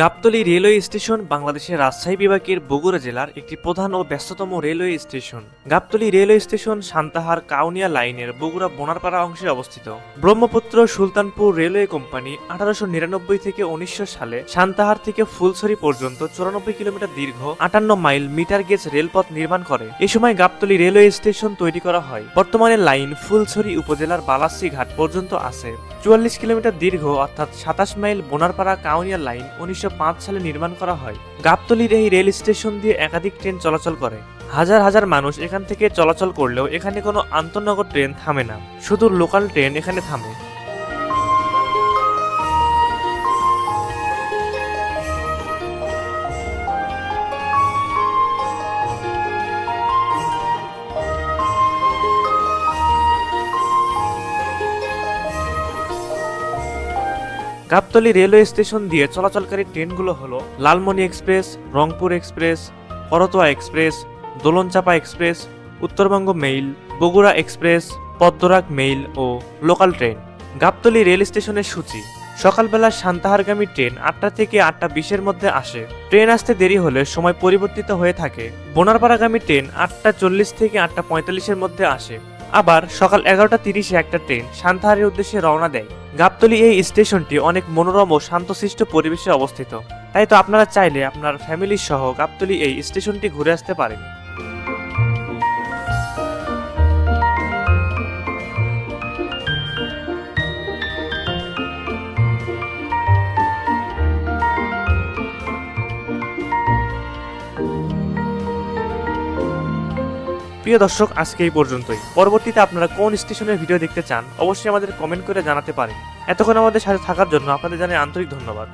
Gabtali railway station বাংলাদেশের রাজশাহী বিভাগের বগুড়া জেলার একটি প্রধান ও ব্যস্ততম railway station. Gabtali railway station Santahar Kaunia লাইনের বগুড়া বোনারপাড়া অংশে অবস্থিত। ব্রহ্মপুত্র সুলতানপুর রেলওয়ে কোম্পানি 1899 থেকে 1900 সালে সান্তাহার থেকে ফুলছড়ি পর্যন্ত 94 কিলোমিটার দীর্ঘ 58 মাইল মিটার গেজ রেলপথ নির্মাণ করে। এ সময় গাবতলী রেলওয়ে স্টেশন তৈরি করা হয়। বর্তমানে লাইন ফুলছড়ি উপজেলার বালাসী ঘাট পর্যন্ত আছে। 44 কিলোমিটার দীর্ঘ অর্থাৎ 27 মাইল বোনারপাড়া কাউনিয়া লাইন 1905 সালে নির্মাণ করা হয়। গাবতলীর এই রেল স্টেশন দিয়ে একাধিক ট্রেন চলাচল করে। হাজার হাজার মানুষ এখান থেকে চলাচল করলেও এখানে কোনো আন্তঃনগর ট্রেন থামে না, শুধু লোকাল ট্রেন এখানে থামে। গাবতলী রেলওয়ে স্টেশন দিয়ে চলাচলকারী ট্রেনগুলো হলো Lalmoni express, Rangpur express, Karatoya express, Dolonchapa express, Uttarbanga mail, Bogura express, Padmarag mail ও লোকাল ট্রেন। গাবতলী রেল স্টেশনের সূচি: সকালবেলা সান্তাহারগামী ট্রেন 8টা থেকে 8টা 20-এর মধ্যে আসে। ট্রেন আসতে দেরি হলে সময় পরিবর্তিত হয়ে থাকে। বোনারপাড়াগামী ট্রেন 8টা 40 থেকে 8টা 45-এর মধ্যে আসে। আবার সকাল 11টা 30-এ একটা ট্রেন সান্তাহারের উদ্দেশ্যে রওনা দেয়। গাবতলী এই স্টেশনটি অনেক মনোরম ও শান্তশিষ্ট পরিবেশে অবস্থিত। তাই তো আপনারা চাইলে আপনার ফ্যামিলি সহ গাবতলী এই স্টেশনটি ঘুরে আসতে পারেন। প্রিয় দর্শক, আজকে এই পর্যন্তই। পরবর্তীতে আপনারা কোন স্টেশনের ভিডিও দেখতে চান অবশ্যই আমাদের কমেন্ট করে জানাতে পারেন। এতক্ষণ আমাদের সাথে থাকার জন্য আপনাদের জানাই আন্তরিক ধন্যবাদ।